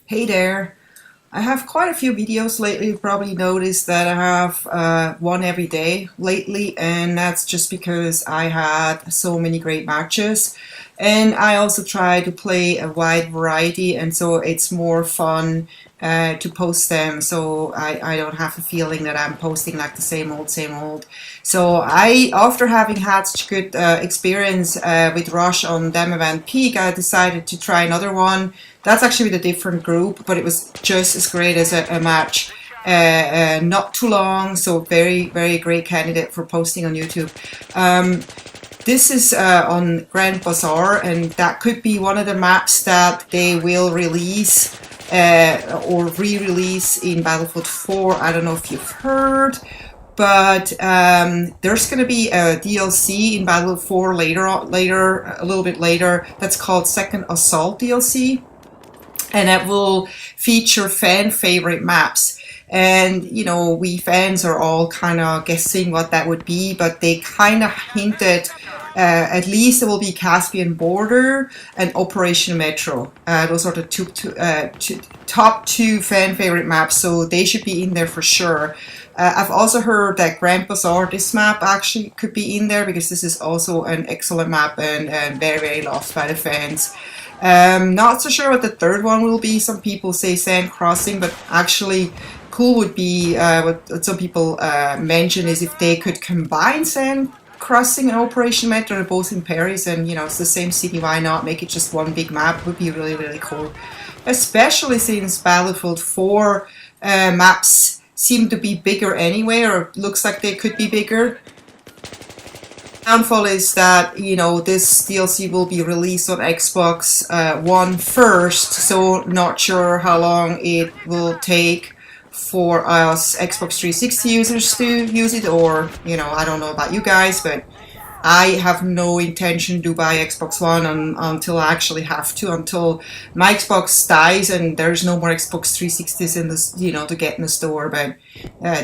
Hey there. I have quite a few videos lately. You've probably noticed that I have one every day lately, and that's just because I had so many great matches. And I also try to play a wide variety, and so it's more fun to post them so I don't have the feeling that I'm posting like the same old. So after having had such good experience with Rush on Dem Event Peak, I decided to try another one. That's actually with a different group, but it was just as great as a match. Not too long, so very great candidate for posting on YouTube. This is on Grand Bazaar, and that could be one of the maps that they will release or re-release in Battlefield 4. I don't know if you've heard, but there's going to be a DLC in Battlefield 4 a little bit later. That's called Second Assault DLC, and it will feature fan favorite maps. And we fans are all kind of guessing what that would be, but they kind of hinted at least it will be Caspian Border and Operation Metro. Those are the top two fan favorite maps, so they should be in there for sure. I've also heard that Grand Bazaar, this map actually could be in there because this is also an excellent map and very loved by the fans. Not so sure what the third one will be. Some people say Sand Crossing, but actually cool would be what some people mention is if they could combine Sand Crossing and Operation Metro. They're both in Paris, and it's the same city. Why not make it just one big map? It would be really cool, especially since Battlefield 4 maps seem to be bigger anyway, or looks like they could be bigger. Downfall is that this DLC will be released on Xbox One first, so not sure how long it will take for us Xbox 360 users to use it, or I don't know about you guys, but I have no intention to buy Xbox One until I actually have to, until my Xbox dies and there's no more Xbox 360s in this, to get in the store. But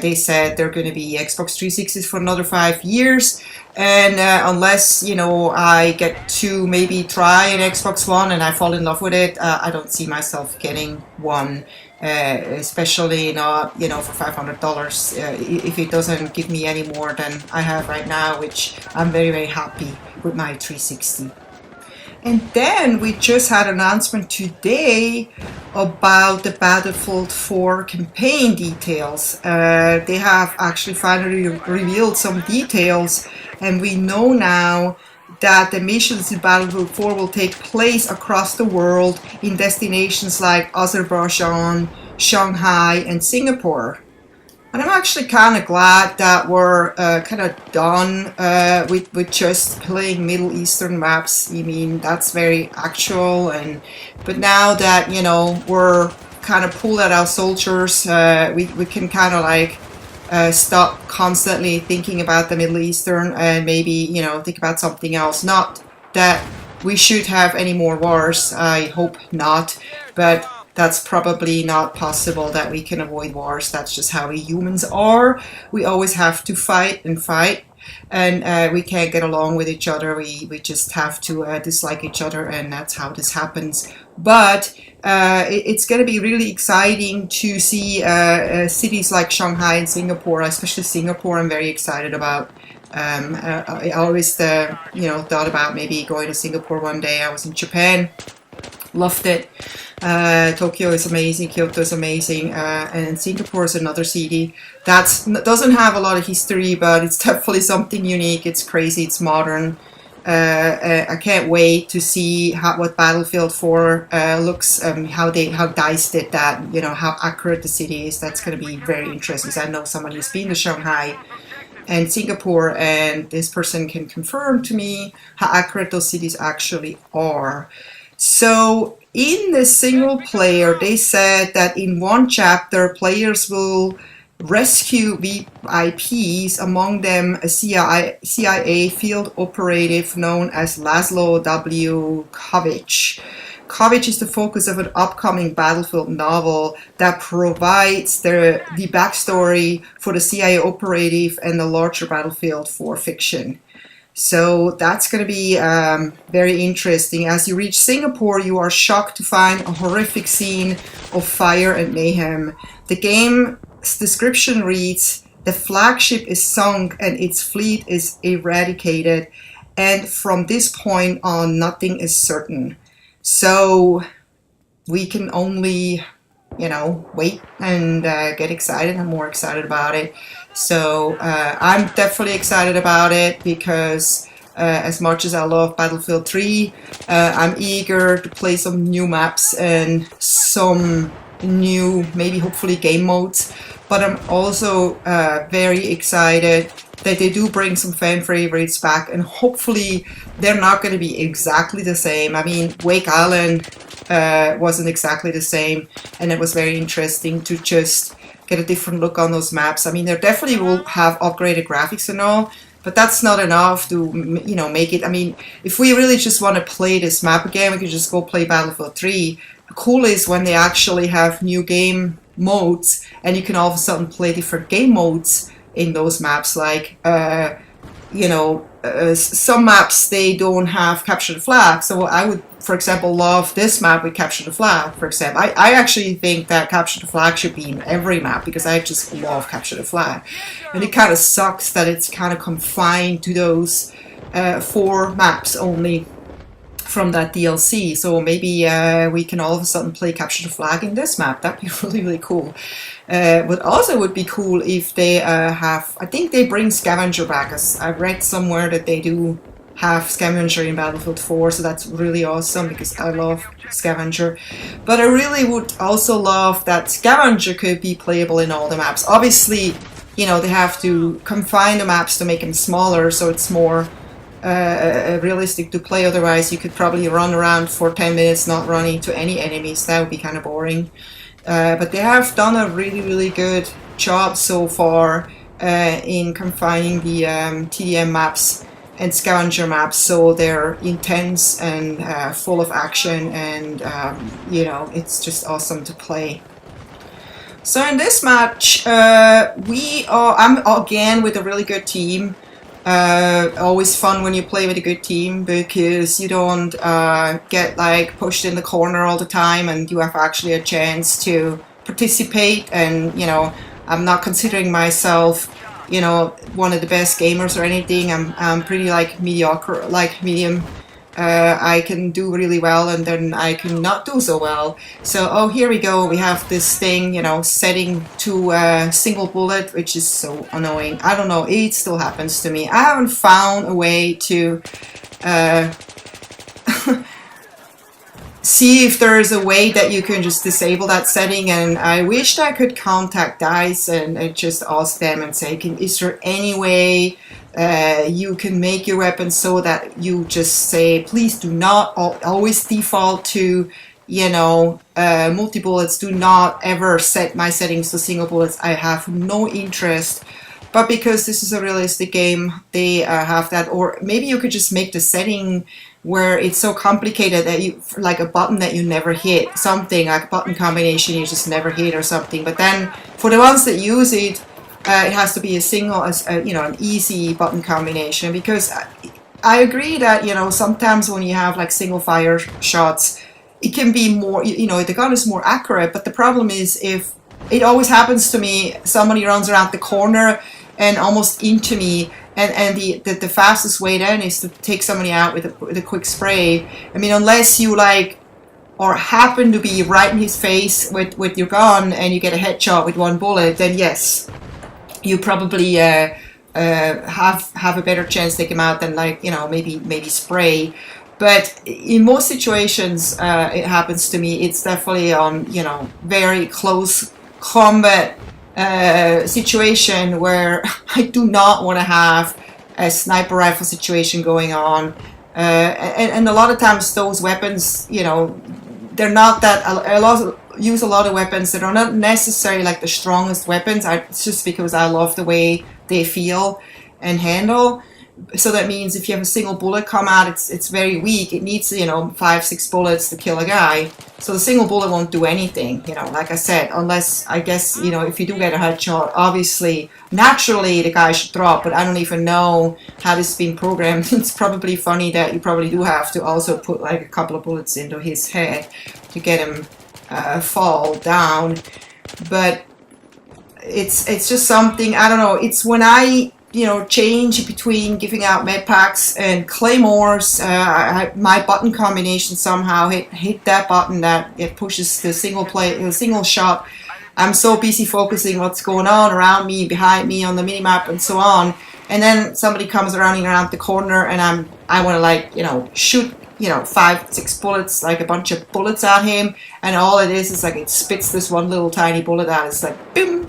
they said they're going to be Xbox 360s for another 5 years, and unless I get to maybe try an Xbox One and I fall in love with it, I don't see myself getting one. Especially not for $500 if it doesn't give me any more than I have right now, which I'm very happy with my 360. And then we just had an announcement today about the Battlefield 4 campaign details. They have actually finally revealed some details, and we know now that the missions in Battlefield 4 will take place across the world in destinations like Azerbaijan, Shanghai, and Singapore. And I'm actually kind of glad that we're kind of done with just playing Middle Eastern maps. I mean, that's very actual, but now that we're kind of pulled out our soldiers, we can kind of like stop constantly thinking about the Middle Eastern and maybe think about something else. Not that we should have any more wars, I hope not, but that's probably not possible that we can avoid wars. That's just how we humans are. We always have to fight, and we can't get along with each other. We just have to dislike each other, and that's how this happens. But it's going to be really exciting to see cities like Shanghai and Singapore, especially Singapore. I'm very excited about. I always thought about maybe going to Singapore one day. I was in Japan, loved it. Tokyo is amazing, Kyoto is amazing, and Singapore is another city that doesn't have a lot of history, but it's definitely something unique. It's crazy, it's modern. I can't wait to see what Battlefield 4 looks, how DICE did that, how accurate the city is. That's going to be very interesting. I know somebody who's been to Shanghai and Singapore, and this person can confirm to me how accurate those cities actually are. So in the single player, they said that in one chapter, players will rescue VIPs, among them a CIA field operative known as Laszlo W. Kovic. Kovic is the focus of an upcoming Battlefield novel that provides the backstory for the CIA operative and the larger Battlefield 4 fiction. So that's going to be very interesting. As you reach Singapore, you are shocked to find a horrific scene of fire and mayhem. The game's description reads, "The flagship is sunk and its fleet is eradicated, and from this point on, nothing is certain." So we can only, wait and get excited. I'm more excited about it. So I'm definitely excited about it because as much as I love Battlefield 3, I'm eager to play some new maps and some new, maybe hopefully game modes. But I'm also very excited that they do bring some fan favorites back, and hopefully they're not going to be exactly the same. I mean, Wake Island wasn't exactly the same, and it was very interesting to just get a different look on those maps. I mean, they definitely will have upgraded graphics and all, but that's not enough to, make it. I mean, if we really just want to play this map again, we could just go play Battlefield 3. The cool is when they actually have new game modes, and you can all of a sudden play different game modes in those maps. Like, some maps, they don't have capture the flag. So I would, for example, love this map with capture the flag, for example. I actually think that capture the flag should be in every map because I just love capture the flag. And it kind of sucks that it's kind of confined to those 4 maps only from that DLC. So maybe we can all of a sudden play capture the flag in this map. That'd be really, really cool. But also would be cool if they have, I think they bring Scavenger back. I read somewhere that they do have Scavenger in Battlefield 4, so that's really awesome because I love Scavenger. But I really would also love that Scavenger could be playable in all the maps. Obviously, they have to confine the maps to make them smaller, so it's more realistic to play. Otherwise, you could probably run around for 10 minutes not running into any enemies. That would be kind of boring. But they have done a really, really good job so far in confining the TDM maps and Scavenger maps, so they're intense and full of action, and it's just awesome to play. So in this match, I'm again with a really good team. Always fun when you play with a good team because you don't get like pushed in the corner all the time, and you have actually a chance to participate. And I'm not considering myself one of the best gamers or anything. I'm pretty like mediocre, like medium. I can do really well, and then I can not do so well. So, here we go. We have this thing, setting to single bullet, which is so annoying. I don't know. It still happens to me. I haven't found a way to see if there is a way that you can just disable that setting. And I wished I could contact DICE and just ask them and say, is there any way you can make your weapon so that you just say, please do not always default to multi-bullets. Do not ever set my settings to single bullets. I have no interest. But because this is a realistic game, they have that. Or maybe you could just make the setting where it's so complicated that you, like a button that you never hit, something like a button combination you just never hit or something. But then for the ones that use it, it has to be a single, an easy button combination. Because I agree that sometimes when you have like single fire shots, it can be more, the gun is more accurate. But the problem is, if it always happens to me, somebody runs around the corner and almost into me, and the fastest way then is to take somebody out with a quick spray. I mean, unless you or happen to be right in his face with your gun and you get a headshot with one bullet, then yes, you probably have a better chance to take him out than maybe spray. But in most situations, it happens to me. It's definitely on very close combat situation where I do not want to have a sniper rifle situation going on, and a lot of times those weapons, they're not that. I use a lot of weapons that are not necessarily like the strongest weapons. It's just because I love the way they feel and handle. So that means if you have a single bullet come out, it's very weak. It needs, you know, 5-6 bullets to kill a guy. So the single bullet won't do anything, you know, like I said, unless, I guess, you know, if you do get a headshot, obviously, naturally the guy should drop, but I don't even know how this has been programmed. It's probably funny that you probably do have to also put like a couple of bullets into his head to get him fall down. But it's just something, I don't know, it's when I, you know, change between giving out med packs and claymores, my button combination somehow hit that button that it pushes the single shot. I'm so busy focusing what's going on around me, behind me, on the minimap and so on, and then somebody comes running around the corner and I want to, like, you know, shoot, you know, 5-6 bullets, like a bunch of bullets at him, and all it is like it spits this one little tiny bullet out. It's like boom.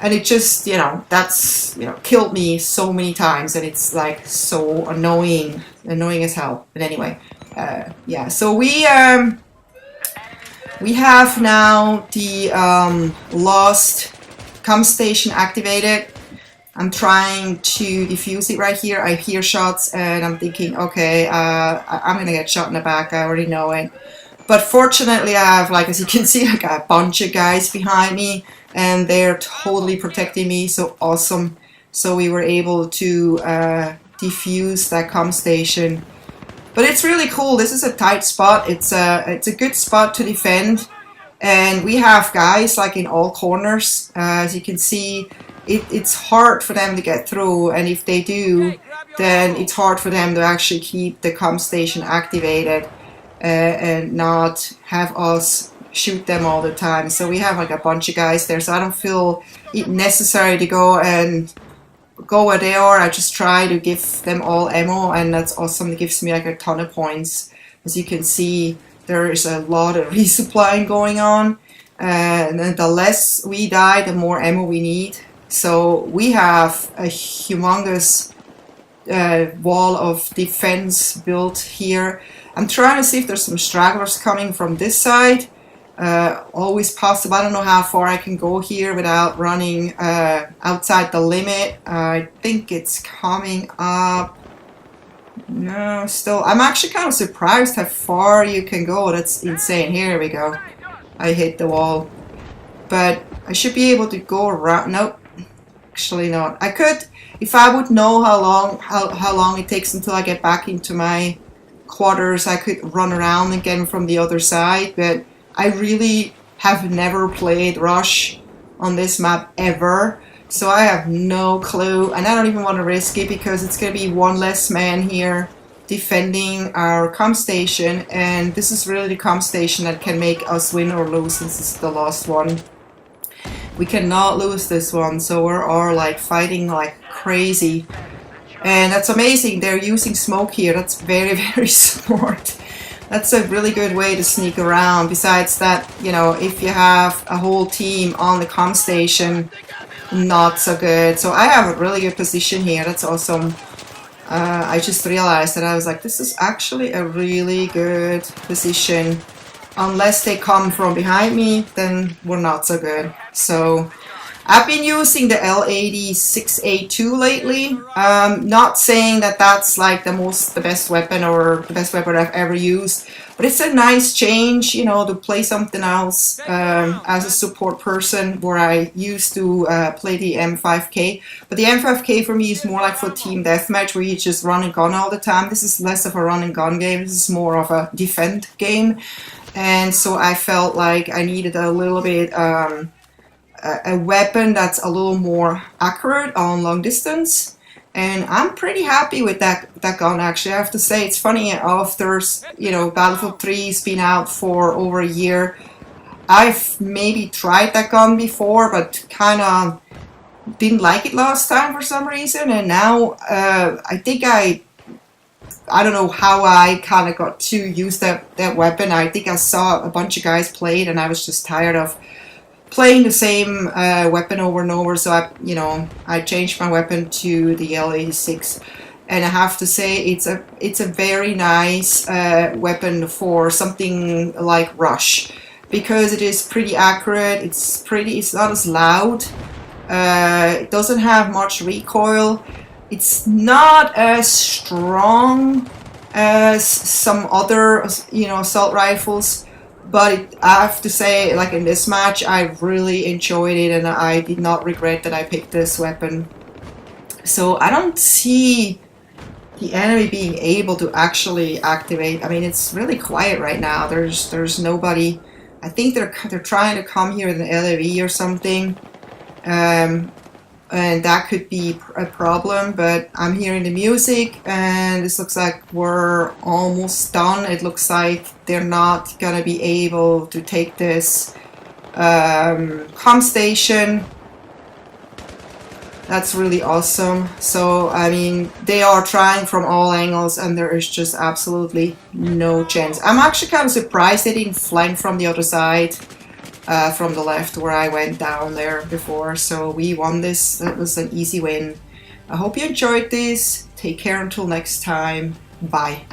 And it just, you know, that's, you know, killed me so many times, and it's like so annoying as hell. But anyway, yeah. So we have now the lost comm station activated. I'm trying to defuse it right here. I hear shots, and I'm thinking, okay, I'm gonna get shot in the back. I already know it. But fortunately, I have, like, as you can see, like a bunch of guys behind me, and they're totally protecting me. So awesome. So we were able to defuse that comm station. But it's really cool. This is a tight spot. It's a good spot to defend, and we have guys like in all corners. As you can see, it's hard for them to get through, and if they do, then it's hard for them to actually keep the comm station activated. And not have us shoot them all the time. So we have like a bunch of guys there, so I don't feel it necessary to go where they are. I just try to give them all ammo, and that's awesome. It gives me like a ton of points. As you can see, there is a lot of resupplying going on, and then the less we die, the more ammo we need. So we have a humongous wall of defense built here. I'm trying to see if there's some stragglers coming from this side. Always possible. I don't know how far I can go here without running outside the limit. I think it's coming up. No, still. I'm actually kind of surprised how far you can go. That's insane. Here we go. I hit the wall. But I should be able to go around. Nope. Actually not. I could, if I would know how long it takes until I get back into my quarters, I could run around and get him from the other side, but I really have never played Rush on this map ever, so I have no clue, and I don't even want to risk it because it's going to be one less man here defending our comm station, and this is really the comm station that can make us win or lose, since this is the last one. We cannot lose this one, so we are like fighting like crazy. And that's amazing, they're using smoke here. That's very, very smart. That's a really good way to sneak around. Besides that, you know, if you have a whole team on the comm station, not so good. So I have a really good position here. That's awesome. I just realized that I was like, this is actually a really good position. Unless they come from behind me, then we're not so good. So I've been using the L80-6A2 lately. Not saying that that's like the best weapon or the best weapon I've ever used, but it's a nice change, you know, to play something else as a support person, where I used to play the M5K. But the M5K for me is more like for team deathmatch, where you just run and gun all the time. This is less of a run and gun game. This is more of a defend game. And so I felt like I needed a little bit a weapon that's a little more accurate on long distance, and I'm pretty happy with that gun. Actually, I have to say, it's funny, after, you know, Battlefield 3's been out for over a year, I've maybe tried that gun before, but kind of didn't like it last time for some reason, and now I think I don't know how I kind of got to use that weapon. I think I saw a bunch of guys play it, and I was just tired of playing the same weapon over and over, so I changed my weapon to the L86, and I have to say it's a very nice weapon for something like Rush, because it is pretty accurate. It's not as loud. It doesn't have much recoil. It's not as strong as some other, assault rifles, but I have to say, like in this match, I really enjoyed it, and I did not regret that I picked this weapon. So I don't see the enemy being able to actually activate. I mean, it's really quiet right now. There's nobody. I think they're trying to come here with an LAV or something. And that could be a problem, but I'm hearing the music and this looks like we're almost done. It looks like they're not gonna be able to take this comm station. That's really awesome. So, I mean, they are trying from all angles and there is just absolutely no chance. I'm actually kind of surprised they didn't flank from the other side. From the left where I went down there before. So we won this. That was an easy win. I hope you enjoyed this. Take care until next time. Bye.